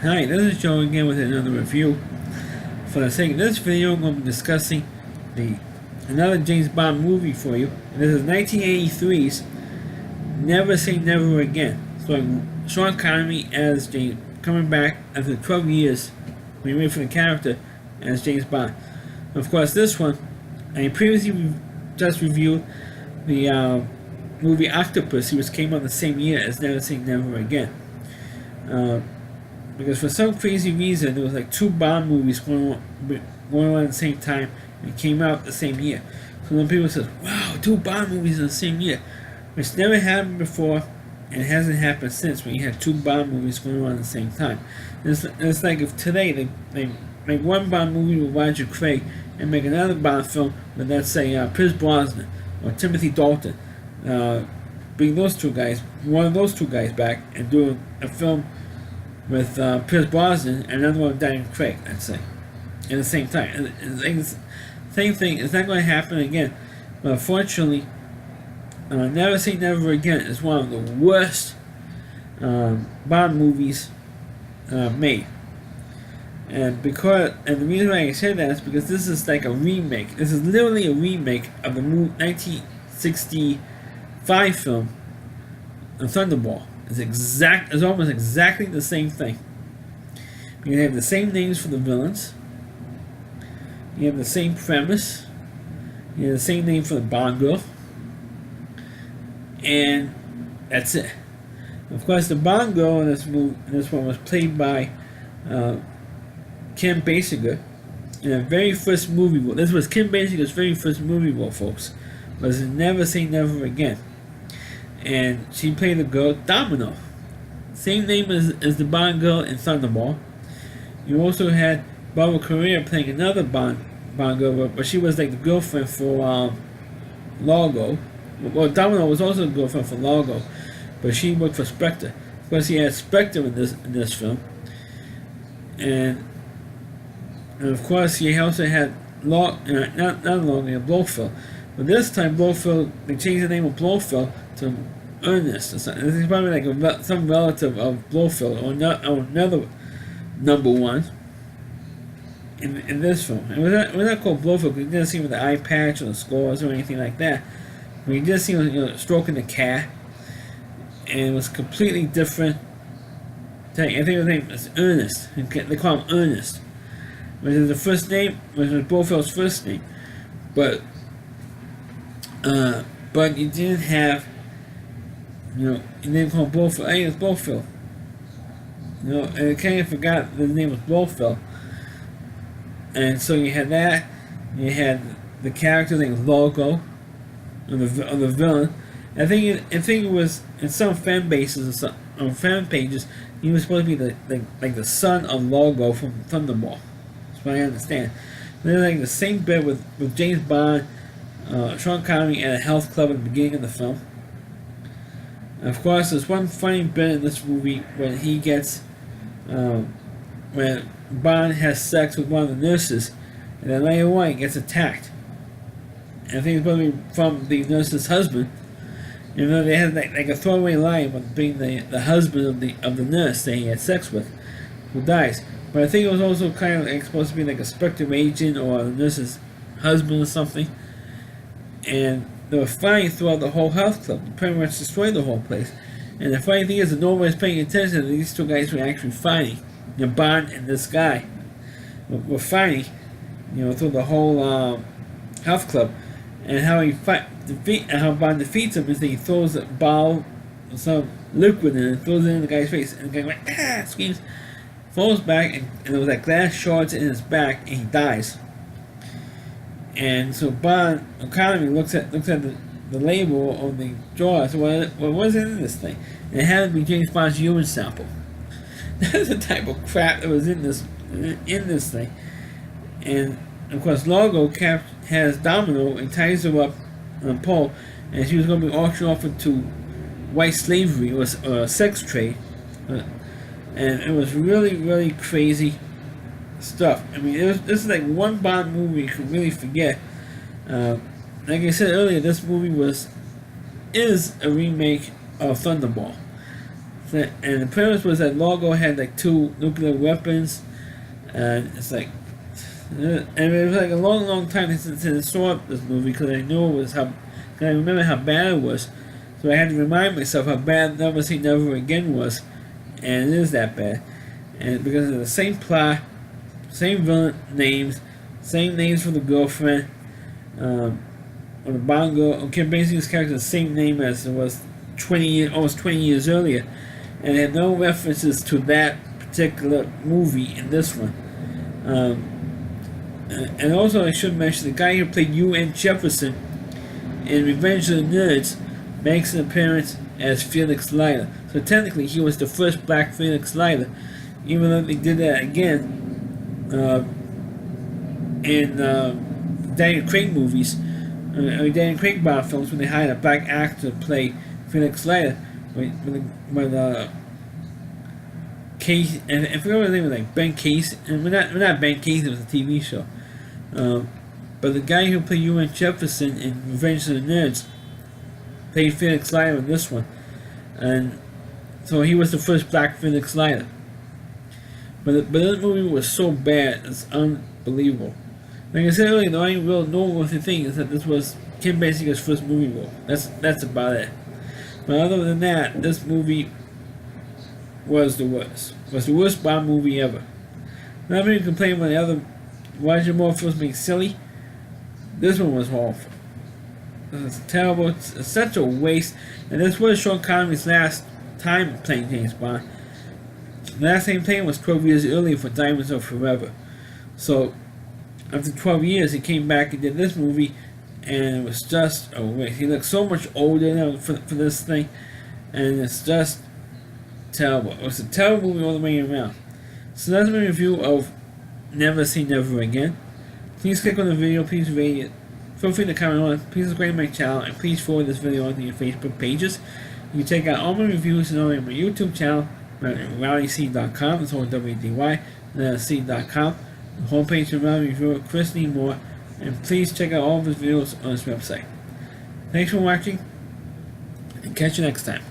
Hi, this is Joe again with another review. For the sake of this video, I'm going to be discussing another James Bond movie for you. And this is 1983's Never Say Never Again, starring Sean Connery as James, coming back after 12 years when he waited for the character as James Bond. Of course, this one, I previously just reviewed the movie Octopus, which came out the same year as Never Say Never Again. Because for some crazy reason, there was like two Bond movies going on at the same time and came out the same year. So then people said, wow, two Bond movies in the same year. Which never happened before and hasn't happened since when you had two Bond movies going on at the same time. It's like if today they make one Bond movie with Roger Craig and make another Bond film with, let's say, Pierce Brosnan or Timothy Dalton. Bring those two guys, one of those two guys back and do a film with Pierce Brosnan and another one with Daniel Craig, let's say, at the same time. Same thing. It's not going to happen again. But unfortunately, Never Say Never Again is one of the worst Bond movies made. And the reason why I say that is because this is like a remake. This is literally a remake of the 1965 film Thunderball. It's almost exactly the same thing. You have the same names for the villains. You have the same premise. You have the same name for the Bond girl. And that's it. Of course, the Bond girl in this one was played by Kim Basinger in her very first movie role. This was Kim Basinger's very first movie role, folks. Was Never Say Never Again. And she played the girl Domino. Same name as the Bond girl in Thunderball. You also had Barbara Carrera playing another Bond girl, but she was like the girlfriend for Largo. Well, Domino was also the girlfriend for Largo, but she worked for Spectre. Of course, he had Spectre in this film, and of course he also had not Largo, Blofeld. But this time, Blofeld, they changed the name of Blofeld to Ernest or something. This is probably like some relative of Blofeld or another number one in this film. It was not called Blofeld because you didn't see him with the eye patch or the scores or anything like that. But you just see him stroking the cat, and it was completely different. I think his name is Ernest. They call him Ernest, which is the first name, which was Blofeld's first name. But you didn't have, you didn't call him Blofeld. Hey, it's Blofeld. And I kind of forgot the name was Blofeld. And so you had that. You had the character named Largo, of the villain. I think it was in some fan bases or on fan pages. He was supposed to be the son of Largo from Thunderball. That's what I understand. And then like the same bit with James Bond. Sean Connery at a health club at the beginning of the film. And of course, there's one funny bit in this movie when he gets, when Bond has sex with one of the nurses, and then later on he gets attacked. And I think it's probably from the nurse's husband. They had like a throwaway line about being the husband of the nurse that he had sex with, who dies. But I think it was also kind of like supposed to be like a Spectre agent or the nurse's husband or something. And they were fighting throughout the whole health club. They pretty much destroyed the whole place. And the funny thing is that nobody's paying attention that these two guys were actually fighting. Bond and this guy were fighting, through the whole health club. And how how Bond defeats him is that he throws a ball of some liquid in it and throws it in the guy's face. And the guy went, screams, falls back, and there was like glass shards in his back, and he dies. And so Bond Connery looks at the label on the jar. So what was in this thing? And it had to be James Bond's urine sample. That's the type of crap that was in this thing. And of course, Largo has Domino and ties her up on a pole, and she was going to be auctioned off into white slavery or sex trade. And it was really, really crazy stuff. I mean, this is like one Bond movie you can really forget. Like I said earlier, this movie is a remake of Thunderball. And the premise was that Largo had like 2 nuclear weapons, and it's like, and it was like a long time since I saw this movie because I knew it was cause I remember how bad it was, so I had to remind myself how bad Never Say Never Again was, and it is that bad, and because of the same plot, same villain names, same names for the girlfriend, or the Bond girl, Kim Basinger character, the same name as it was almost 20 years earlier, and had no references to that particular movie in this one. And also, I should mention the guy who played U.N. Jefferson in Revenge of the Nerds makes an appearance as Felix Leiter. So technically, he was the first black Felix Leiter, even though they did that again in Daniel Craig movies, Daniel Craig Bond films, when they hired a black actor to play Felix Leiter. When Case, and I forgot what his name was, like Ben Case, and we're not Ben Case, it was a TV show. But the guy who played U.N. Jefferson in Revenge of the Nerds played Felix Leiter in this one, and so he was the first black Felix Leiter. But this movie was so bad, it's unbelievable. Like I said earlier, the only real noteworthy thing is that this was Kim Basinger's first movie role. That's about it. But other than that, this movie was the worst. Was the worst Bond movie ever. Not even complaining about the other Roger Moore films being silly. This one was awful. It was terrible. It's such a waste. And this was Sean Connery's last time playing James Bond. The last time he played was 12 years earlier for Diamonds Are Forever. So, after 12 years, he came back and did this movie, and it was just a waste. He looked so much older now for this thing, and it's just terrible. It was a terrible movie all the way around. So that's my review of Never Say Never Again. Please click on the video, please rate it. Feel free to comment on it, please subscribe to my channel, and please forward this video onto your Facebook pages. You can check out all my reviews and all on my YouTube channel, RowdyC.com, it's all WDY, C.com. The homepage of Rowdy Reviewer, Chris Lee Moore, and please check out all of his videos on this website. Thanks for watching, and catch you next time.